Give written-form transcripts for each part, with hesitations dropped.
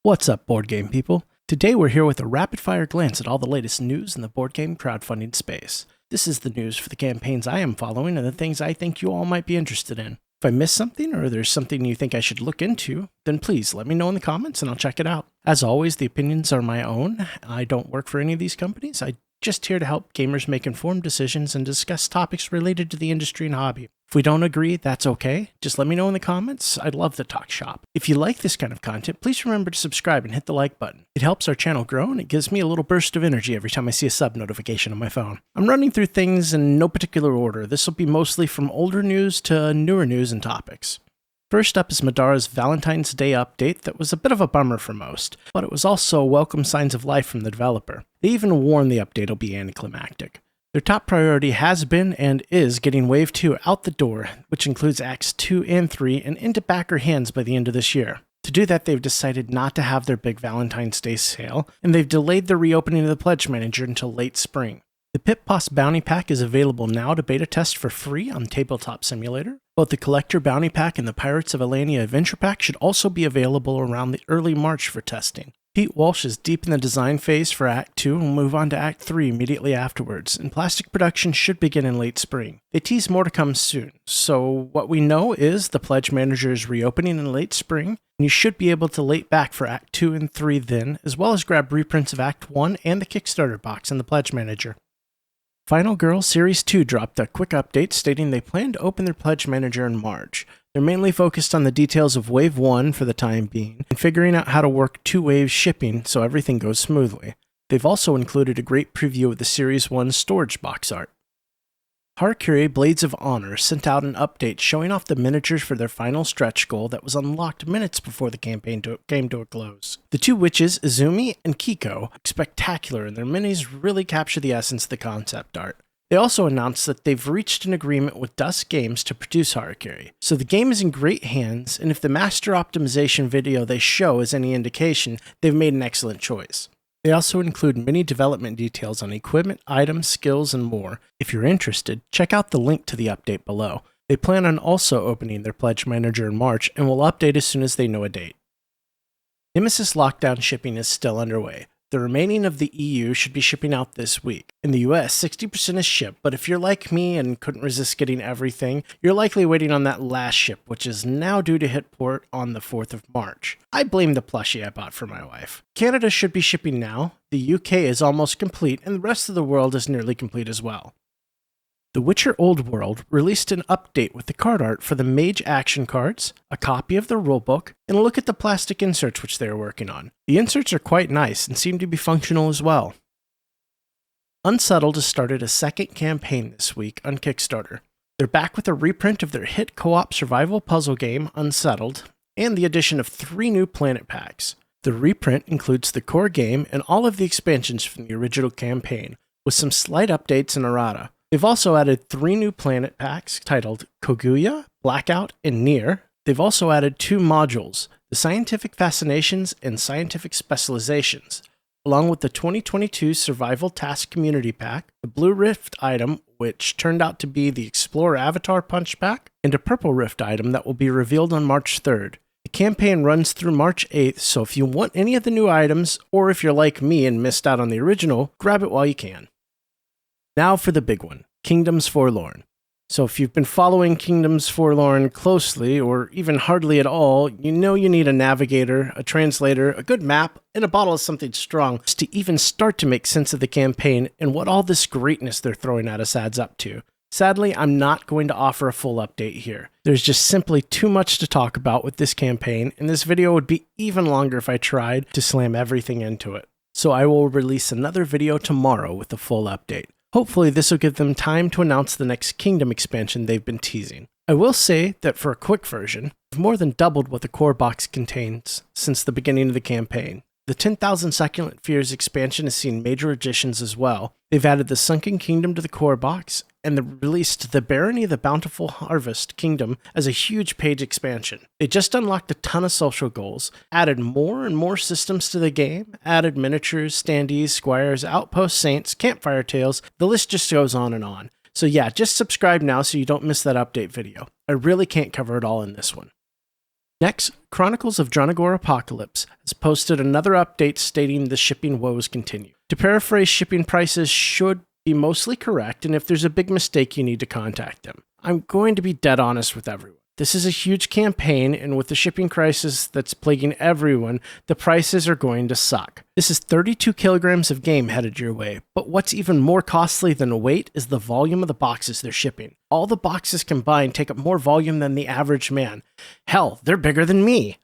What's up, board game people? Today we're here with a rapid-fire glance at all the latest news in the board game crowdfunding space. This is the news for the campaigns I am following and the things I think you all might be interested in. If I missed something or there's something you think I should look into, then please let me know in the comments and I'll check it out. As always, the opinions are my own. I don't work for any of these companies. I'm just here to help gamers make informed decisions and discuss topics related to the industry and hobby. If we don't agree, that's okay. Just let me know in the comments. I'd love to talk shop. If you like this kind of content, please remember to subscribe and hit the like button. It helps our channel grow and it gives me a little burst of energy every time I see a sub notification on my phone. I'm running through things in no particular order. This will be mostly from older news to newer news and topics. First up is Middara's Valentine's Day update that was a bit of a bummer for most, but it was also welcome signs of life from the developer. They even warned the update will be anticlimactic. Their top priority has been and is getting Wave 2 out the door, which includes Acts 2 and 3 and into backer hands by the end of this year. To do that, they've decided not to have their big Valentine's Day sale, and they've delayed the reopening of the Pledge Manager until late spring. The Pit Boss Bounty Pack is available now to beta test for free on Tabletop Simulator. Both the Collector Bounty Pack and the Pirates of Alania Adventure Pack should also be available around the early March for testing. Pete Walsh is deep in the design phase for Act 2 and will move on to Act 3 immediately afterwards, and plastic production should begin in late spring. They tease more to come soon, so what we know is the Pledge Manager is reopening in late spring, and you should be able to late back for Act 2 and 3 then, as well as grab reprints of Act 1 and the Kickstarter box in the Pledge Manager. Final Girl Series 2 dropped a quick update stating they plan to open their Pledge Manager in March. They're mainly focused on the details of Wave 1 for the time being, and figuring out how to work 2 waves shipping so everything goes smoothly. They've also included a great preview of the Series 1 storage box art. Harakiri Blades of Honor sent out an update showing off the miniatures for their final stretch goal that was unlocked minutes before the campaign came to a close. The 2 witches, Izumi and Kiko, are spectacular and their minis really capture the essence of the concept art. They also announced that they've reached an agreement with Dusk Games to produce Harakiri, so the game is in great hands, and if the master optimization video they show is any indication, they've made an excellent choice. They also include many development details on equipment, items, skills, and more. If you're interested, check out the link to the update below. They plan on also opening their Pledge Manager in March and will update as soon as they know a date. Nemesis Lockdown shipping is still underway. The remaining of the EU should be shipping out this week. In the US, 60% is shipped, but if you're like me and couldn't resist getting everything, you're likely waiting on that last ship, which is now due to hit port on the 4th of March. I blame the plushie I bought for my wife. Canada should be shipping now, the UK is almost complete, and the rest of the world is nearly complete as well. The Witcher Old World released an update with the card art for the Mage action cards, a copy of the rulebook, and a look at the plastic inserts which they are working on. The inserts are quite nice and seem to be functional as well. Unsettled has started a second campaign this week on Kickstarter. They're back with a reprint of their hit co-op survival puzzle game, Unsettled, and the addition of 3 new planet packs. The reprint includes the core game and all of the expansions from the original campaign, with some slight updates and errata. They've also added 3 new planet packs titled Koguya, Blackout, and Near. They've also added 2 modules, the Scientific Fascinations and Scientific Specializations, along with the 2022 Survival Task Community Pack, the Blue Rift item, which turned out to be the Explorer Avatar Punch Pack, and a Purple Rift item that will be revealed on March 3rd. The campaign runs through March 8th, so if you want any of the new items, or if you're like me and missed out on the original, grab it while you can. Now for the big one, Kingdoms Forlorn. So if you've been following Kingdoms Forlorn closely, or even hardly at all, you know you need a navigator, a translator, a good map, and a bottle of something strong just to even start to make sense of the campaign and what all this greatness they're throwing at us adds up to. Sadly, I'm not going to offer a full update here. There's just simply too much to talk about with this campaign, and this video would be even longer if I tried to slam everything into it. So I will release another video tomorrow with a full update. Hopefully this will give them time to announce the next Kingdom expansion they've been teasing. I will say that for a quick version, I've more than doubled what the core box contains since the beginning of the campaign. The 10,000 Succulent Fears expansion has seen major additions as well. They've added the Sunken Kingdom to the core box, and released the Barony of the Bountiful Harvest Kingdom as a huge page expansion. They just unlocked a ton of social goals, added more and more systems to the game, added miniatures, standees, squires, outposts, saints, campfire tales, the list just goes on and on. So yeah, just subscribe now so you don't miss that update video. I really can't cover it all in this one. Next, Chronicles of Drunagor Apocalypse has posted another update stating the shipping woes continue. To paraphrase, shipping prices should be mostly correct, and if there's a big mistake, you need to contact them. I'm going to be dead honest with everyone. This is a huge campaign, and with the shipping crisis that's plaguing everyone, the prices are going to suck. This is 32 kilograms of game headed your way, but what's even more costly than weight is the volume of the boxes they're shipping. All the boxes combined take up more volume than the average man. Hell, they're bigger than me.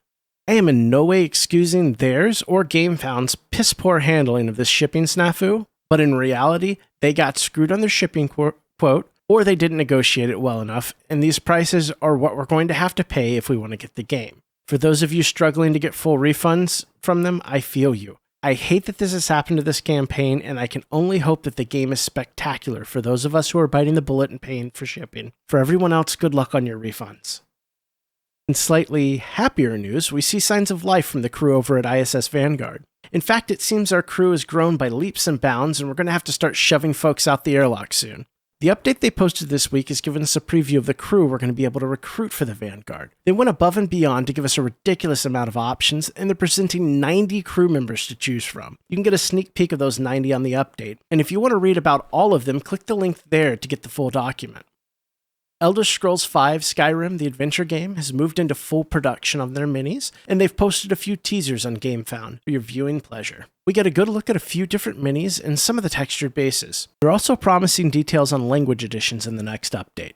I am in no way excusing theirs or Gamefound's piss-poor handling of this shipping snafu, but in reality, they got screwed on their shipping quote, or they didn't negotiate it well enough, and these prices are what we're going to have to pay if we want to get the game. For those of you struggling to get full refunds from them, I feel you. I hate that this has happened to this campaign, and I can only hope that the game is spectacular for those of us who are biting the bullet and paying for shipping. For everyone else, good luck on your refunds. In slightly happier news, we see signs of life from the crew over at ISS Vanguard. In fact, it seems our crew has grown by leaps and bounds, and we're going to have to start shoving folks out the airlock soon. The update they posted this week has given us a preview of the crew we're going to be able to recruit for the Vanguard. They went above and beyond to give us a ridiculous amount of options, and they're presenting 90 crew members to choose from. You can get a sneak peek of those 90 on the update, and if you want to read about all of them, click the link there to get the full document. Elder Scrolls V Skyrim, the adventure game, has moved into full production on their minis, and they've posted a few teasers on Gamefound for your viewing pleasure. We get a good look at a few different minis and some of the textured bases. They're also promising details on language additions in the next update.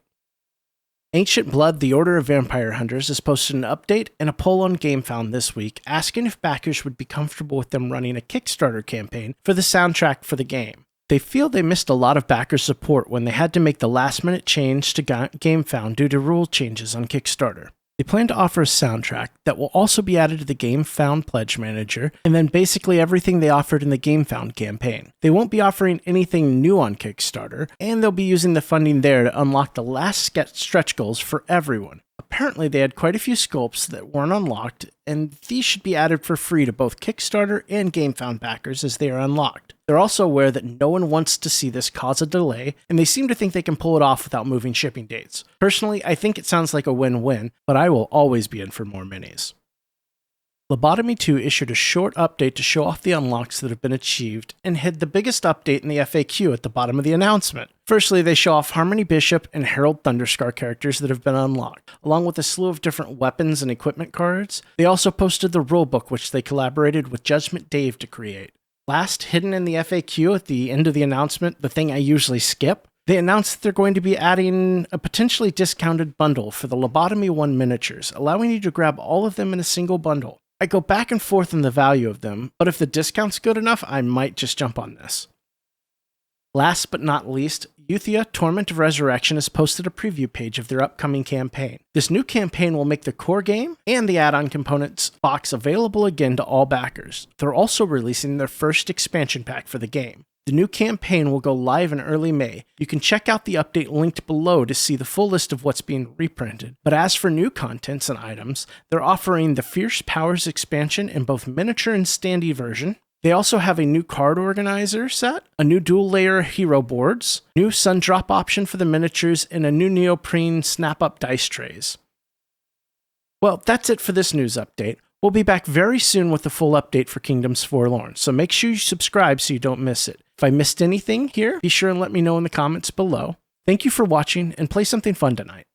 Ancient Blood, the Order of Vampire Hunters, has posted an update and a poll on Gamefound this week asking if backers would be comfortable with them running a Kickstarter campaign for the soundtrack for the game. They feel they missed a lot of backer support when they had to make the last-minute change to Gamefound due to rule changes on Kickstarter. They plan to offer a soundtrack that will also be added to the Gamefound Pledge Manager, and then basically everything they offered in the Gamefound campaign. They won't be offering anything new on Kickstarter, and they'll be using the funding there to unlock the last stretch goals for everyone. Apparently, they had quite a few sculpts that weren't unlocked, and these should be added for free to both Kickstarter and Gamefound backers as they are unlocked. They're also aware that no one wants to see this cause a delay, and they seem to think they can pull it off without moving shipping dates. Personally, I think it sounds like a win-win, but I will always be in for more minis. Lobotomy 2 issued a short update to show off the unlocks that have been achieved and hid the biggest update in the FAQ at the bottom of the announcement. Firstly, they show off Harmony Bishop and Herald Thunderscar characters that have been unlocked, along with a slew of different weapons and equipment cards. They also posted the rulebook, which they collaborated with Judgment Dave to create. Last, hidden in the FAQ at the end of the announcement, the thing I usually skip, they announced that they're going to be adding a potentially discounted bundle for the Lobotomy 1 miniatures, allowing you to grab all of them in a single bundle. I go back and forth on the value of them, but if the discount's good enough, I might just jump on this. Last but not least, Euthia, Torment of Resurrection has posted a preview page of their upcoming campaign. This new campaign will make the core game and the add-on components box available again to all backers. They're also releasing their first expansion pack for the game. The new campaign will go live in early May. You can check out the update linked below to see the full list of what's being reprinted. But as for new contents and items, they're offering the Fierce Powers expansion in both miniature and standee version. They also have a new card organizer set, a new dual-layer hero boards, new sun drop option for the miniatures, and a new neoprene snap-up dice trays. Well, that's it for this news update. We'll be back very soon with the full update for Kingdoms Forlorn, so make sure you subscribe so you don't miss it. If I missed anything here, be sure and let me know in the comments below. Thank you for watching, and play something fun tonight.